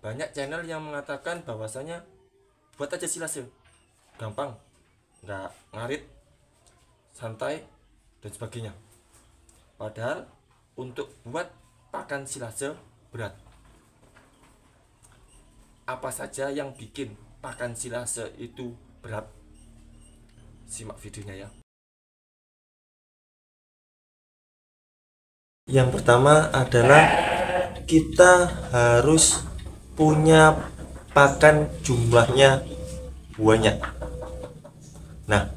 Banyak channel yang mengatakan bahwasanya buat aja silase, gampang, nggak ngarit, santai, dan sebagainya. Padahal untuk buat pakan silase berat. Apa saja yang bikin pakan silase itu berat? Simak videonya ya. Yang pertama adalah kita harus punya pakan jumlahnya banyak. Nah,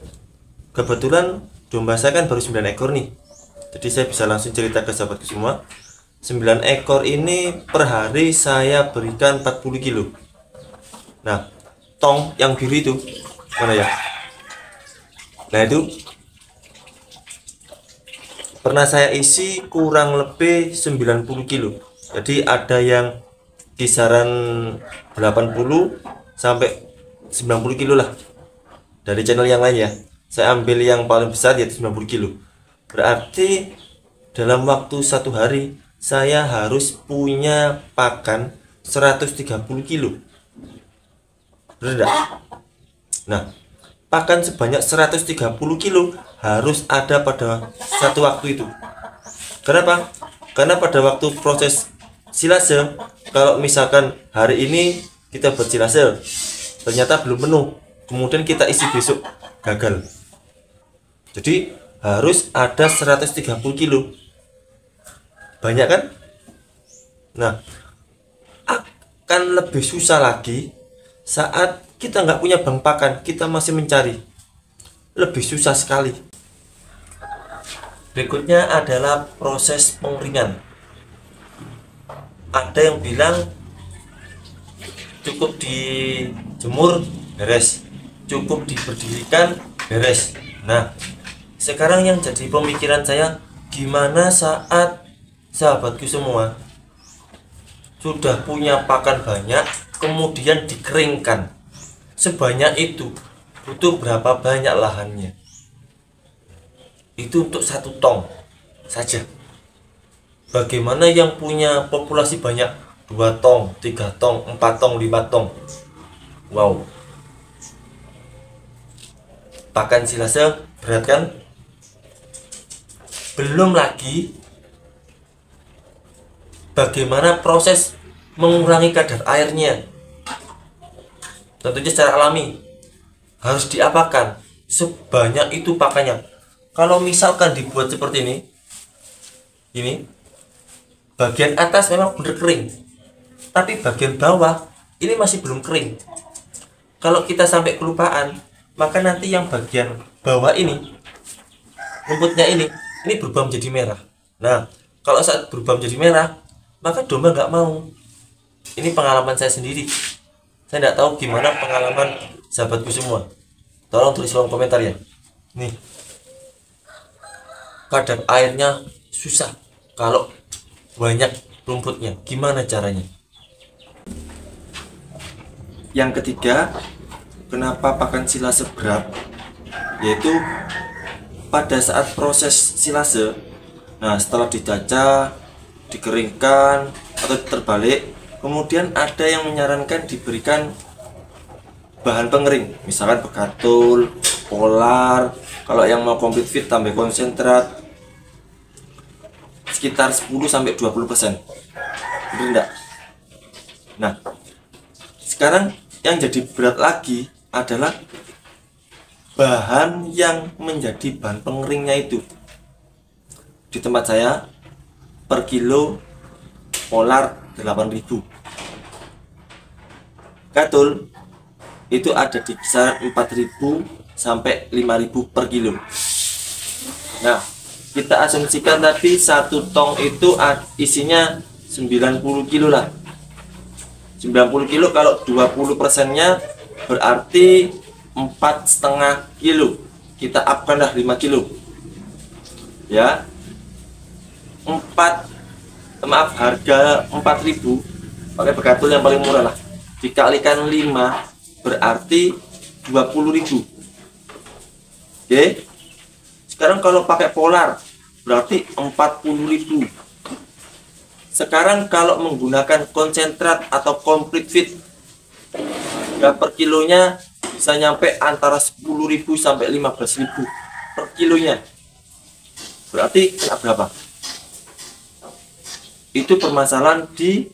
kebetulan domba saya kan baru 9 ekor nih. Jadi saya bisa langsung cerita ke sahabatku semua. 9 ekor ini per hari saya berikan 40 kilo. Nah, tong yang biru itu mana ya? Nah, itu pernah saya isi kurang lebih 90 kilo. Jadi ada yang kisaran 80 sampai 90 kilo lah. Dari channel yang lain ya. Saya ambil yang paling besar yaitu 90 kilo. Berarti dalam waktu satu hari saya harus punya pakan 130 kilo. Benar enggak? Nah, pakan sebanyak 130 kilo harus ada pada satu waktu itu. Kenapa? Karena pada waktu proses silase, kalau misalkan hari ini kita buat silase ternyata belum penuh, kemudian kita isi besok, gagal. Jadi harus ada 130 kilo. Banyak kan? Nah, akan lebih susah lagi saat kita nggak punya bank pakan, kita masih mencari. Lebih susah sekali. Berikutnya adalah proses pengeringan. Ada yang bilang cukup dijemur beres, cukup diberdirikan beres. Nah, sekarang yang jadi pemikiran saya, gimana saat sahabatku semua sudah punya pakan banyak kemudian dikeringkan sebanyak itu, butuh berapa banyak lahannya? Itu untuk 1 tong saja. Bagaimana yang punya populasi banyak, 2 tong, 3 tong, 4 tong, 5 tong? Wow. Pakan silase berat kan? Belum lagi bagaimana proses mengurangi kadar airnya. Tentunya secara alami harus diapakan sebanyak itu pakannya. Kalau misalkan dibuat seperti ini bagian atas memang benar kering, tapi bagian bawah ini masih belum kering. Kalau kita sampai kelupaan, maka nanti yang bagian bawah ini, rumputnya ini berubah menjadi merah. Nah, kalau saat berubah menjadi merah, maka domba nggak mau. Ini pengalaman saya sendiri. Saya nggak tahu gimana pengalaman sahabatku semua. Tolong tulis kolom komentar ya. Nih, kadar airnya susah kalau banyak rumputnya. Gimana caranya? Yang ketiga, kenapa pakan silase berat? Yaitu pada saat proses silase, nah setelah dicaca, dikeringkan atau terbalik, kemudian ada yang menyarankan diberikan bahan pengering, misalkan Pegatul, Polar. Kalau yang mau komplit fit tambah konsentrat sekitar 10-20%. Benar enggak? Nah, sekarang yang jadi berat lagi adalah bahan yang menjadi bahan pengeringnya itu. Di tempat saya per kilo Polar 8.000. Katul itu ada di kisaran 4.000 sampai 5.000 per kilo. Nah, kita asumsikan tadi 1 tong itu isinya 90 kilo lah. 90 kilo kalau 20%-nya berarti 4,5 kilo. Kita upkan lah 5 kilo. Ya. Harga 4.000 pakai Pegatul yang paling murah lah. Dikalikan 5 berarti 20.000. Oke. Sekarang kalau pakai Polar berarti 40.000. Sekarang kalau menggunakan konsentrat atau complete feed, harga per kilonya bisa nyampe antara 10.000 sampai 15.000 per kilonya. Berarti kena berapa? Itu permasalahan di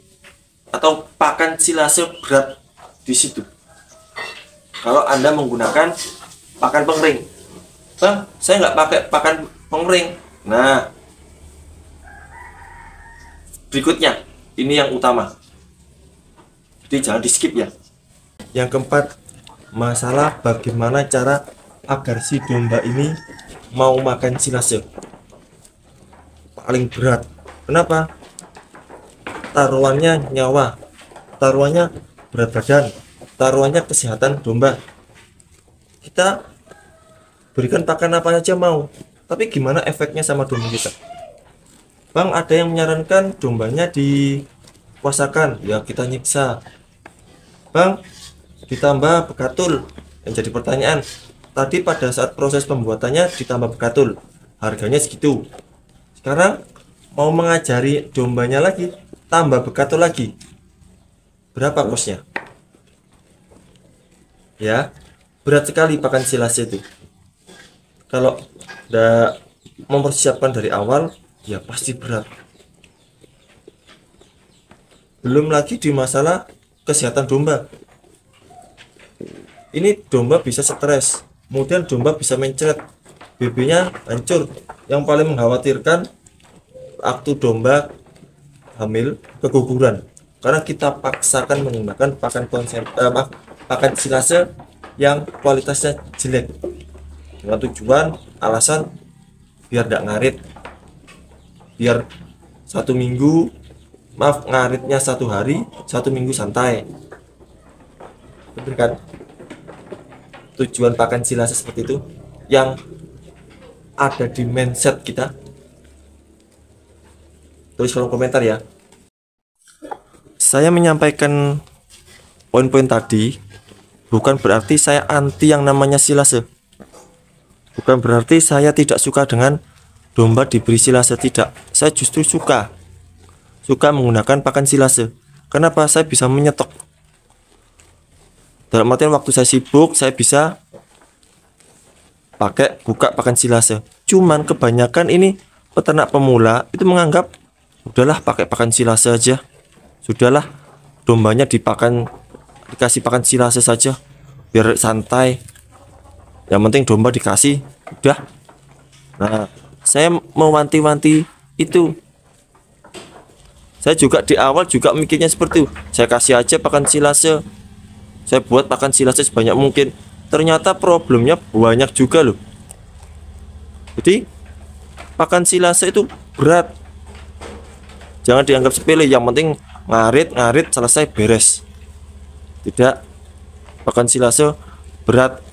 atau pakan silase berat di situ. Kalau Anda menggunakan pakan pengering, Bang, saya nggak pakai pakan pengering. Nah, berikutnya ini yang utama, jadi jangan di skip ya. Yang keempat, masalah bagaimana cara agar si domba ini mau makan silase. Paling berat. Kenapa? Taruhannya nyawa, taruhannya berat badan, taruhannya kesehatan domba. Kita berikan pakan apa saja mau, tapi gimana efeknya sama domba kita? Bang, ada yang menyarankan dombanya dipuasakan, ya kita nyiksa. Bang, ditambah bekatul. Yang jadi pertanyaan, tadi pada saat proses pembuatannya ditambah bekatul, harganya segitu. Sekarang mau mengajari dombanya lagi, tambah bekatul lagi, berapa kosnya? Ya, berat sekali pakan silase itu. Kalau udah mempersiapkan dari awal, ya pasti berat. Belum lagi di masalah kesehatan domba. Ini domba bisa stres, kemudian domba bisa mencret, BB-nya hancur. Yang paling mengkhawatirkan waktu domba hamil keguguran, karena kita paksakan menggunakan pakan silase yang kualitasnya jelek dengan tujuan alasan biar tidak ngarit, biar 1 minggu, maaf, ngaritnya 1 hari, 1 minggu santai. Betul kan? Tujuan pakan silase seperti itu yang ada di mindset kita. Tulis kolom komentar ya. Saya menyampaikan poin-poin tadi bukan berarti saya anti yang namanya silase. Bukan berarti saya tidak suka dengan domba diberi silase, tidak. Saya justru suka menggunakan pakan silase. Kenapa? Saya bisa menyetok. Dalam artian waktu saya sibuk, saya bisa buka pakan silase. Cuman kebanyakan ini peternak pemula itu menganggap udahlah pakai pakan silase aja, sudahlah dombanya dikasih pakan silase saja biar santai, yang penting domba dikasih udah. Nah, saya mewanti-wanti itu. Saya juga di awal juga mikirnya seperti itu, saya kasih aja pakan silase, saya buat pakan silase sebanyak mungkin. Ternyata problemnya banyak juga loh. Jadi pakan silase itu berat, jangan dianggap sepele, yang penting ngarit selesai beres. Tidak, pakan silase berat.